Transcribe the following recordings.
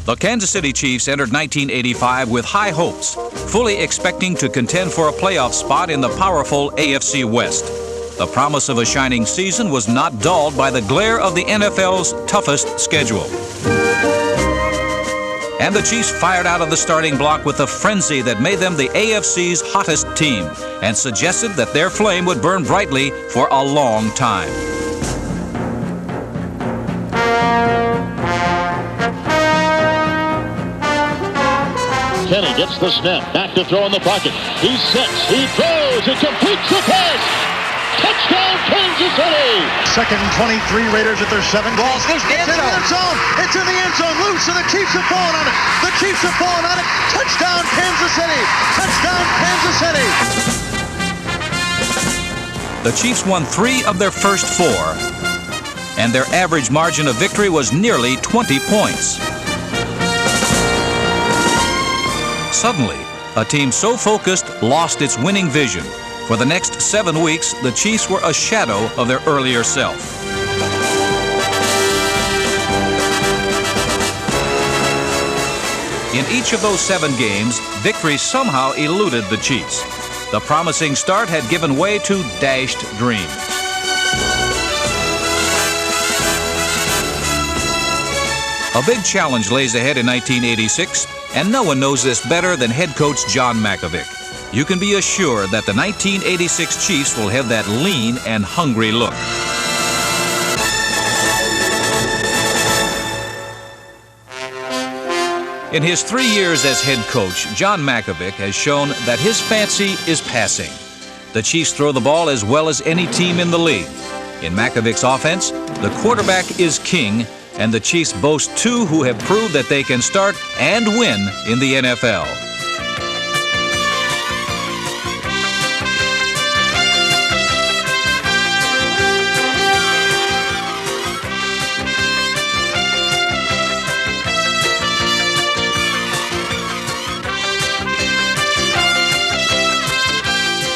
The Kansas City Chiefs entered 1985 with high hopes, fully expecting to contend for a playoff spot in the powerful AFC West. The promise of a shining season was not dulled by the glare of the NFL's toughest schedule. And the Chiefs fired out of the starting block with a frenzy that made them the AFC's hottest team and suggested that their flame would burn brightly for a long time. Kenny gets the snap, back to throw in the pocket. He sets, he throws, it completes the pass. Touchdown, Kansas City! Second and 23, Raiders at their 7. Balls loose, it's in the end zone. It's in the end zone, loose, and the Chiefs have fallen on it. The Chiefs have fallen on it. Touchdown, Kansas City! Touchdown, Kansas City! The Chiefs won 3 of their first 4, and their average margin of victory was nearly 20 points. Suddenly, a team so focused lost its winning vision. For the next 7 weeks, the Chiefs were a shadow of their earlier self. In each of those 7 games, victory somehow eluded the Chiefs. The promising start had given way to dashed dreams. A big challenge lays ahead in 1986, and no one knows this better than head coach John Mackovic. You can be assured that the 1986 Chiefs will have that lean and hungry look. In his 3 years as head coach, John Mackovic has shown that his fancy is passing. The Chiefs throw the ball as well as any team in the league. In Mackovic's offense, the quarterback is king, and the Chiefs boast 2 who have proved that they can start and win in the NFL.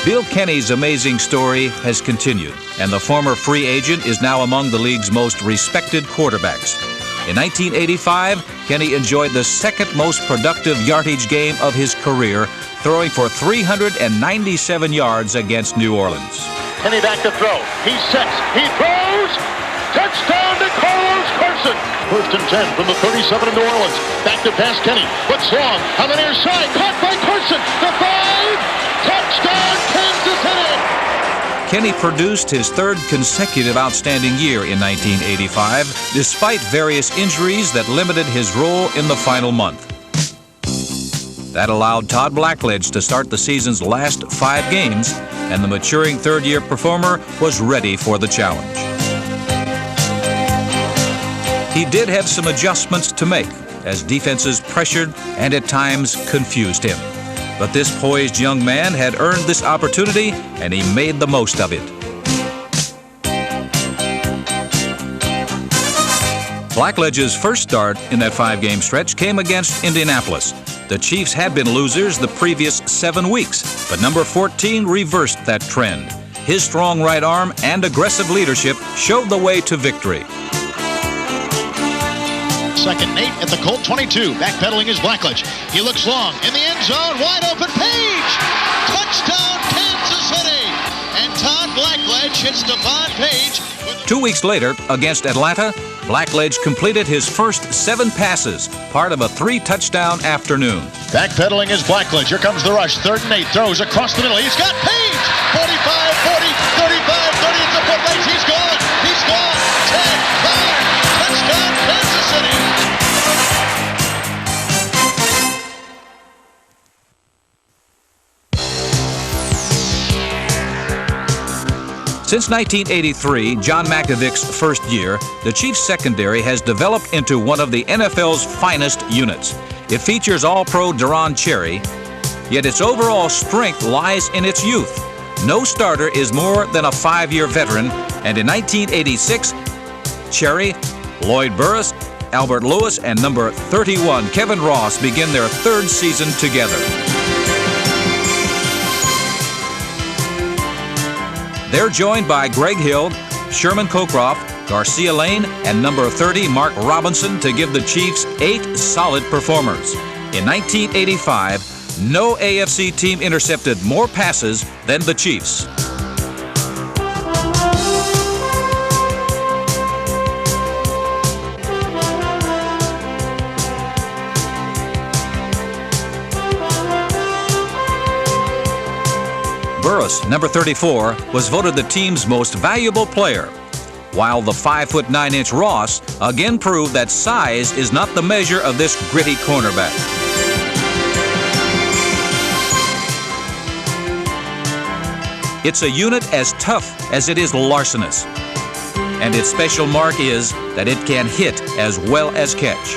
Bill Kenny's amazing story has continued, and the former free agent is now among the league's most respected quarterbacks. In 1985, Kenny enjoyed the second most productive yardage game of his career, throwing for 397 yards against New Orleans. Kenny back to throw. He sets, he throws. Touchdown to Carlos Carson. 1st and 10 from the 37 of New Orleans. Back to pass Kenny. Looks long on the near side. Caught by Carson. The 5. Touchdown, Kansas City! Kenny produced his 3rd consecutive outstanding year in 1985, despite various injuries that limited his role in the final month. That allowed Todd Blackledge to start the season's last 5 games, and the maturing 3rd-year performer was ready for the challenge. He did have some adjustments to make, as defenses pressured and at times confused him. But this poised young man had earned this opportunity, and he made the most of it. Blackledge's first start in that 5-game stretch came against Indianapolis. The Chiefs had been losers the previous 7 weeks, but number 14 reversed that trend. His strong right arm and aggressive leadership showed the way to victory. 2nd and 8 at the Colt 22. Backpedaling is Blackledge. He looks long in the end zone. Wide open. Page. Touchdown, Kansas City. And Todd Blackledge hits Devon Page. 2 weeks later, against Atlanta, Blackledge completed his first 7 passes, part of a 3-touchdown afternoon. Backpedaling is Blackledge. Here comes the rush. 3rd and 8. Throws across the middle. He's got Page. 45, 40, 35, 30. It's a foot race. He's gone. He's gone. 10, 5. Touchdown, Kansas City. Since 1983, John Mackovic's first year, the Chiefs secondary has developed into one of the NFL's finest units. It features All-Pro Deron Cherry, yet its overall strength lies in its youth. No starter is more than a 5-year veteran, and in 1986, Cherry, Lloyd Burris, Albert Lewis, and number 31, Kevin Ross, begin their 3rd season together. They're joined by Greg Hill, Sherman Cockroft, Garcia Lane, and number 30, Mark Robinson, to give the Chiefs 8 solid performers. In 1985, no AFC team intercepted more passes than the Chiefs. Burris, number 34, was voted the team's most valuable player, while the 5'9" Ross again proved that size is not the measure of this gritty cornerback. It's a unit as tough as it is larcenous, and its special mark is that it can hit as well as catch.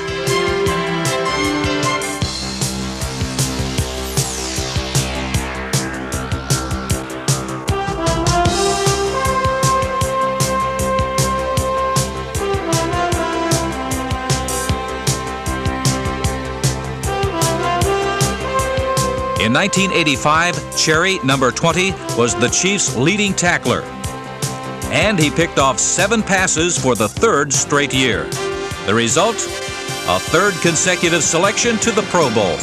In 1985, Cherry, number 20, was the Chiefs' leading tackler, and he picked off 7 passes for the 3rd straight year. The result? A 3rd consecutive selection to the Pro Bowl.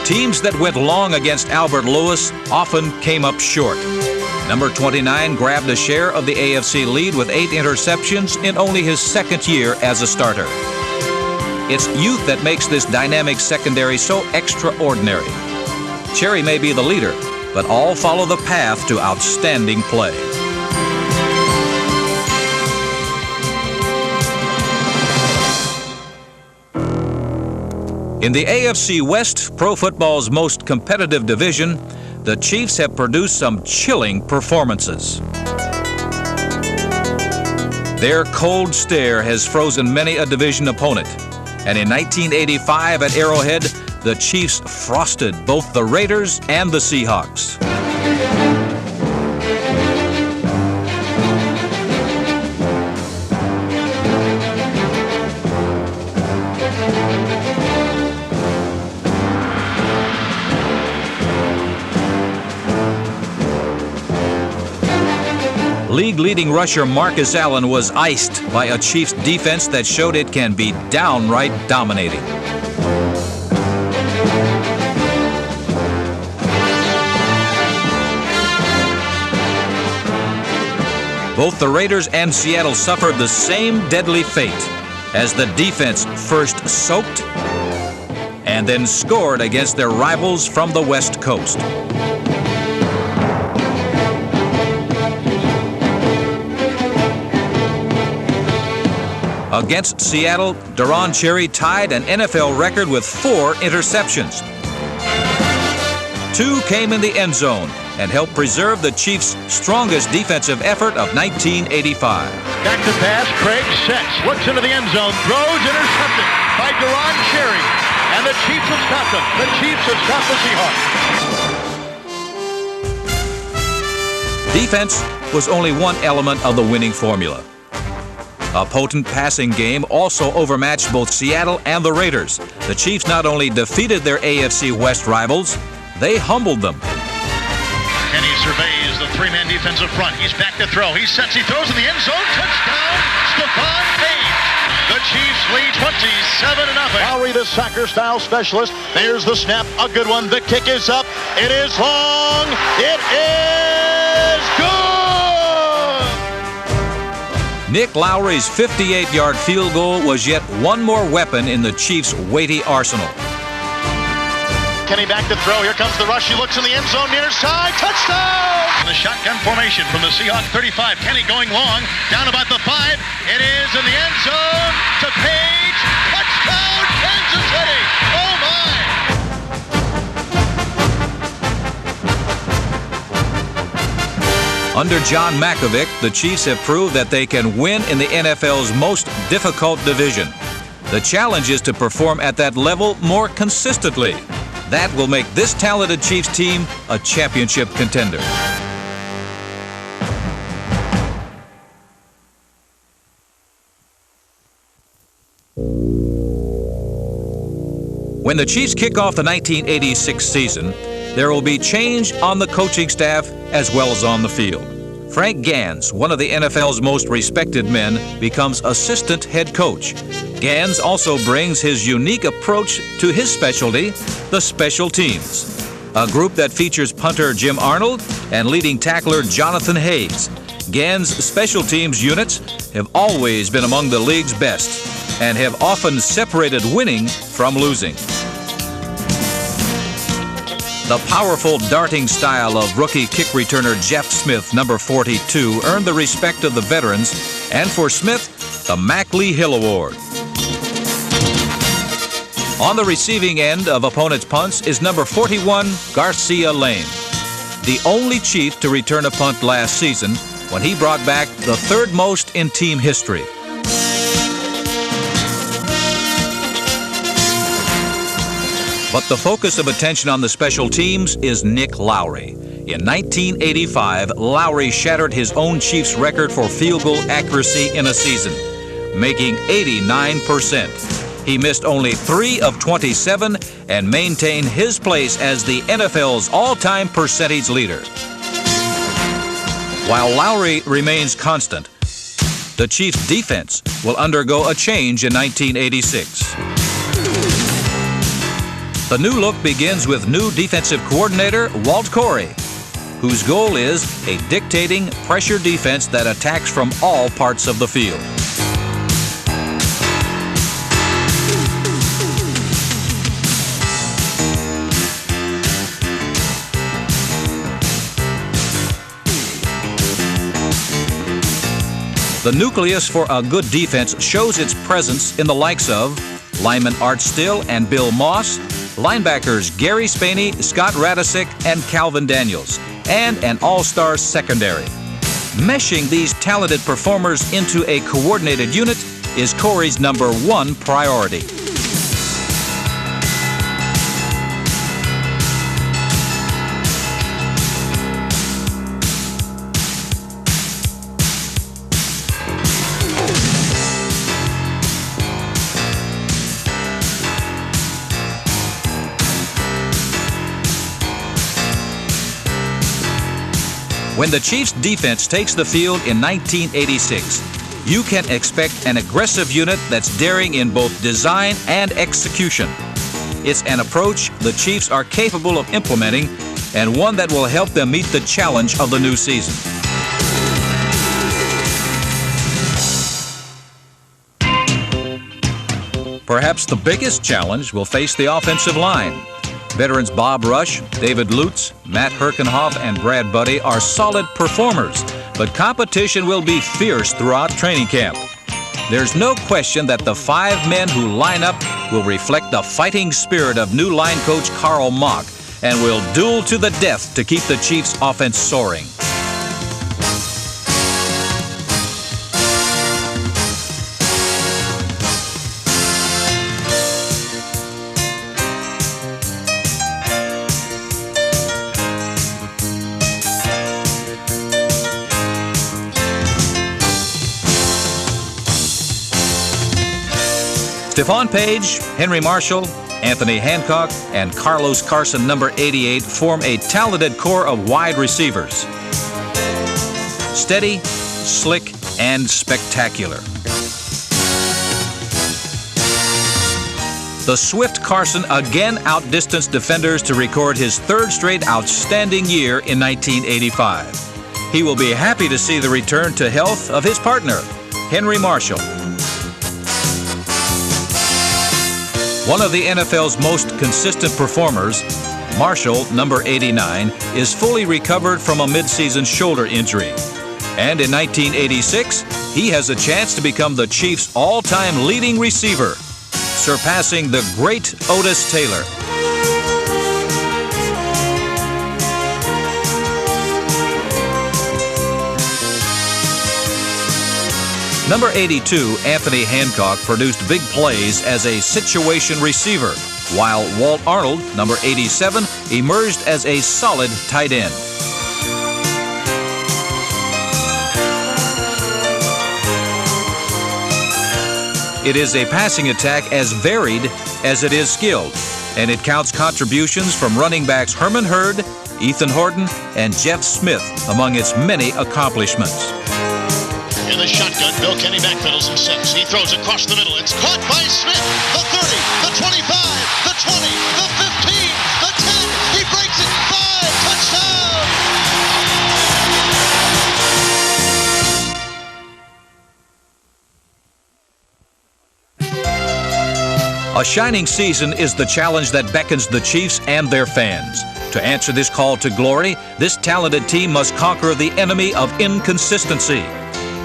Teams that went long against Albert Lewis often came up short. Number 29 grabbed a share of the AFC lead with 8 interceptions in only his 2nd year as a starter. It's youth that makes this dynamic secondary so extraordinary. Cherry may be the leader, but all follow the path to outstanding play. In the AFC West, pro football's most competitive division, the Chiefs have produced some chilling performances. Their cold stare has frozen many a division opponent, and in 1985 at Arrowhead, the Chiefs frosted both the Raiders and the Seahawks. League-leading rusher Marcus Allen was iced by a Chiefs defense that showed it can be downright dominating. Both the Raiders and Seattle suffered the same deadly fate as the defense first soaked and then scored against their rivals from the West Coast. Against Seattle, Deron Cherry tied an NFL record with 4 interceptions. 2 came in the end zone and helped preserve the Chiefs' strongest defensive effort of 1985. Back to pass, Craig sets, looks into the end zone, throws, intercepted by Deron Cherry. And the Chiefs have stopped him. The Chiefs have stopped the Seahawks. Defense was only one element of the winning formula. A potent passing game also overmatched both Seattle and the Raiders. The Chiefs not only defeated their AFC West rivals, they humbled them. Kenny surveys the 3-man defensive front. He's back to throw. He sets, he throws in the end zone. Touchdown, Stephon Page. The Chiefs lead 27-0. Lowry, the soccer-style specialist. There's the snap, a good one. The kick is up. It is long. It is good. Nick Lowry's 58-yard field goal was yet one more weapon in the Chiefs' weighty arsenal. Kenny back to throw. Here comes the rush. He looks in the end zone near side. Touchdown! The shotgun formation from the Seahawks 35. Kenny going long. Down about the 5. It is in the end zone to Page. Touchdown, Kansas City! Oh, my! Under John Mackovic, the Chiefs have proved that they can win in the NFL's most difficult division. The challenge is to perform at that level more consistently. That will make this talented Chiefs team a championship contender. When the Chiefs kick off the 1986 season, there will be change on the coaching staff as well as on the field. Frank Gans, one of the NFL's most respected men, becomes assistant head coach. Gans also brings his unique approach to his specialty, the special teams, a group that features punter Jim Arnold and leading tackler Jonathan Hayes. Gans' special teams units have always been among the league's best and have often separated winning from losing. The powerful darting style of rookie kick returner Jeff Smith, number 42, earned the respect of the veterans, and for Smith, the Mack Lee Hill Award. On the receiving end of opponents' punts is number 41, Garcia Lane, the only Chief to return a punt last season when he brought back the third most in team history. But the focus of attention on the special teams is Nick Lowry. In 1985, Lowry shattered his own Chiefs record for field goal accuracy in a season, making 89%. He missed only 3 of 27 and maintained his place as the NFL's all-time percentage leader. While Lowry remains constant, the Chiefs' defense will undergo a change in 1986. The new look begins with new defensive coordinator Walt Corey, whose goal is a dictating pressure defense that attacks from all parts of the field. The nucleus for a good defense shows its presence in the likes of lineman Art Still and Bill Moss, linebackers Gary Spaney, Scott Radisick, and Calvin Daniels, and an all-star secondary. Meshing these talented performers into a coordinated unit is Corey's number 1 priority. When the Chiefs' defense takes the field in 1986, you can expect an aggressive unit that's daring in both design and execution. It's an approach the Chiefs are capable of implementing and one that will help them meet the challenge of the new season. Perhaps the biggest challenge will face the offensive line. Veterans Bob Rush, David Lutz, Matt Herkenhoff, and Brad Buddy are solid performers, but competition will be fierce throughout training camp. There's no question that the 5 men who line up will reflect the fighting spirit of new line coach Carl Mock and will duel to the death to keep the Chiefs' offense soaring. Stephon Page, Henry Marshall, Anthony Hancock, and Carlos Carson, number 88, form a talented core of wide receivers. Steady, slick, and spectacular. The swift Carson again outdistanced defenders to record his 3rd straight outstanding year in 1985. He will be happy to see the return to health of his partner, Henry Marshall. One of the NFL's most consistent performers, Marshall, number 89, is fully recovered from a midseason shoulder injury. And in 1986, he has a chance to become the Chiefs' all-time leading receiver, surpassing the great Otis Taylor. Number 82, Anthony Hancock, produced big plays as a situation receiver, while Walt Arnold, number 87, emerged as a solid tight end. It is a passing attack as varied as it is skilled. and it counts contributions from running backs Herman Hurd, Ethan Horton, and Jeff Smith among its many accomplishments. In the shotgun, Bill Kenny backpedals and sets. He throws across the middle. It's caught by Smith. The 30, the 25, the 20, the 15, the 10. He breaks it. 5 touchdowns! A shining season is the challenge that beckons the Chiefs and their fans. To answer this call to glory, this talented team must conquer the enemy of inconsistency.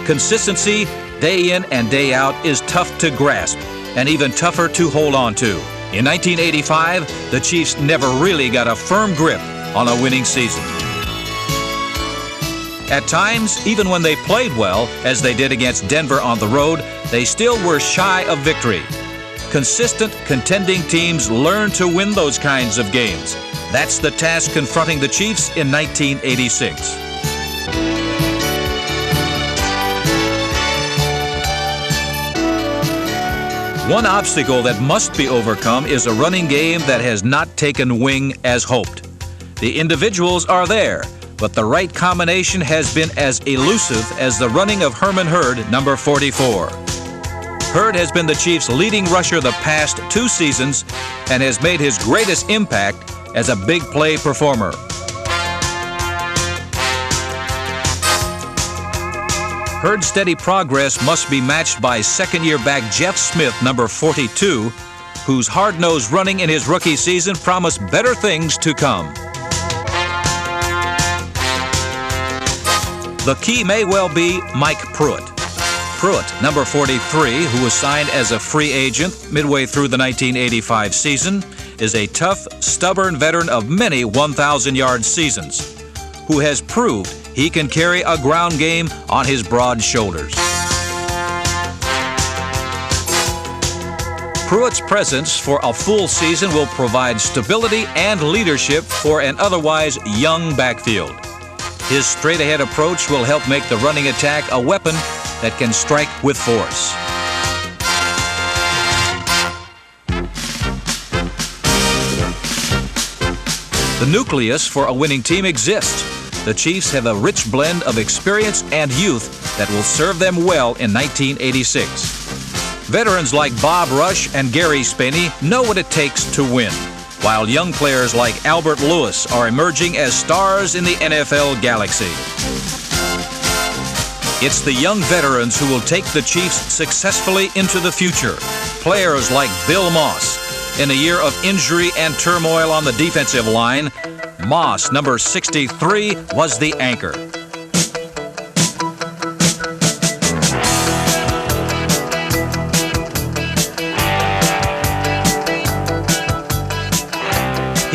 Consistency, day in and day out, is tough to grasp and even tougher to hold on to. In 1985, the Chiefs never really got a firm grip on a winning season. At times, even when they played well, as they did against Denver on the road, they still were shy of victory. Consistent, contending teams learn to win those kinds of games. That's the task confronting the Chiefs in 1986. One obstacle that must be overcome is a running game that has not taken wing as hoped. The individuals are there, but the right combination has been as elusive as the running of Herman Hurd, number 44. Hurd has been the Chiefs' leading rusher the past 2 seasons and has made his greatest impact as a big play performer. Hurd's steady progress must be matched by second-year back Jeff Smith, number 42, whose hard-nosed running in his rookie season promised better things to come. The key may well be Mike Pruitt. Pruitt, number 43, who was signed as a free agent midway through the 1985 season, is a tough, stubborn veteran of many 1,000-yard seasons, who has proved he can carry a ground game on his broad shoulders. Pruitt's presence for a full season will provide stability and leadership for an otherwise young backfield. His straight-ahead approach will help make the running attack a weapon that can strike with force. The nucleus for a winning team exists. The Chiefs have a rich blend of experience and youth that will serve them well in 1986. Veterans like Bob Rush and Gary Spaney know what it takes to win, while young players like Albert Lewis are emerging as stars in the NFL galaxy. It's the young veterans who will take the Chiefs successfully into the future. Players like Bill Moss. In a year of injury and turmoil on the defensive line, Moss, number 63, was the anchor.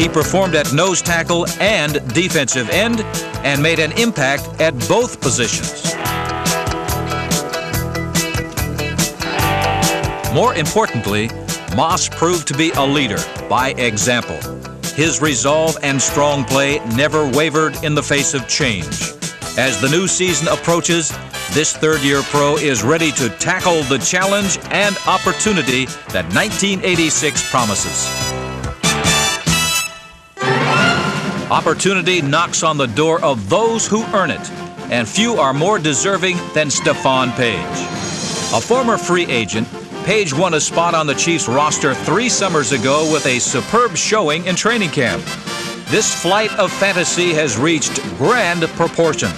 He performed at nose tackle and defensive end and made an impact at both positions. More importantly, Moss proved to be a leader by example. His resolve and strong play never wavered in the face of change. As the new season approaches, this third-year pro is ready to tackle the challenge and opportunity that 1986 promises. Opportunity knocks on the door of those who earn it, and few are more deserving than Stephon Page. A former free agent, Page won a spot on the Chiefs roster 3 summers ago with a superb showing in training camp. This flight of fantasy has reached grand proportions.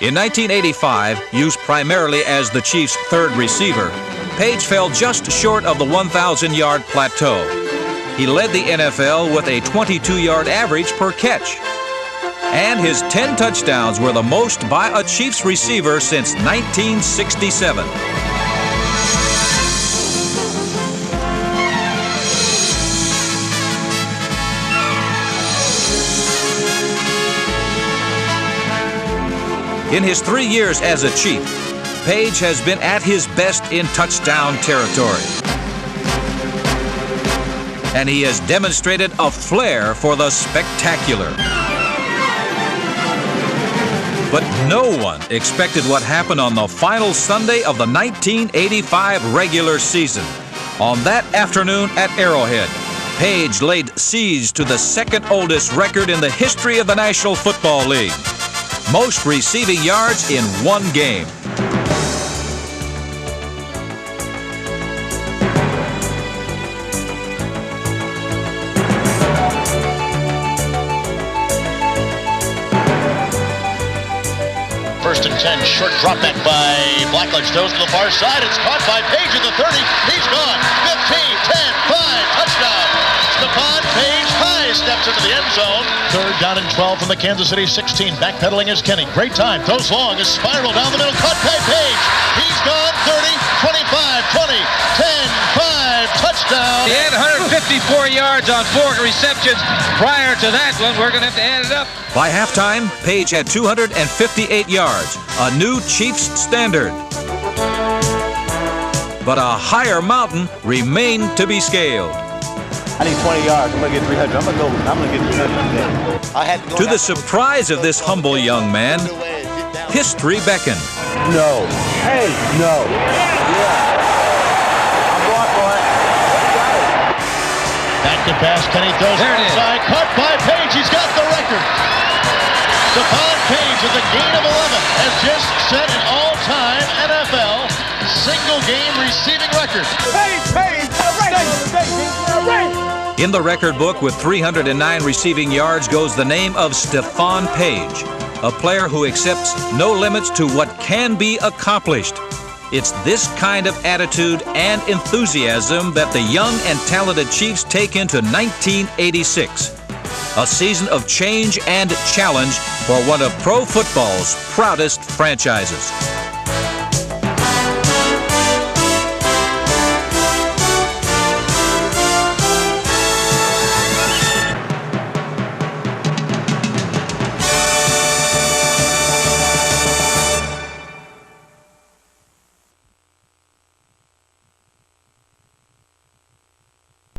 In 1985, used primarily as the Chiefs' third receiver, Page fell just short of the 1,000-yard plateau. He led the NFL with a 22-yard average per catch. And his 10 touchdowns were the most by a Chiefs receiver since 1967. In his 3 years as a Chief, Page has been at his best in touchdown territory. And he has demonstrated a flair for the spectacular. But no one expected what happened on the final Sunday of the 1985 regular season. On that afternoon at Arrowhead, Page laid siege to the second oldest record in the history of the National Football League. Most receiving yards in one game. First and 10, short drop back by Blackledge, throws to the far side. It's caught by Page at the 30. He's gone. 15, 10, 5, touchdown. Stephon Page high steps into the end zone. Third down and 12 from the Kansas City 16. Backpedaling is Kenny. Great time. Throws long. A spiral down the middle. Caught by Page. He's gone. 30, 25, 20, 10, 5. Touchdown. He had 154 yards on 4 receptions. Prior to that one, we're going to have to add it up. By halftime, Page had 258 yards, a new Chiefs standard. But a higher mountain remained to be scaled. I need 20 yards. I'm going to get 300. I'm going to get 300. I had To the surprise of this humble young man, history beckoned. No. Hey, no. Yeah. I'm going for it. Back to pass. Kenny throws There it is. outside. Caught by Page. He's got the record. Stephon Page with a gain of 11 has just set an all-time NFL single-game receiving record. In the record book with 309 receiving yards goes the name of Stephon Page, a player who accepts no limits to what can be accomplished. It's this kind of attitude and enthusiasm that the young and talented Chiefs take into 1986. A season of change and challenge for one of pro football's proudest franchises.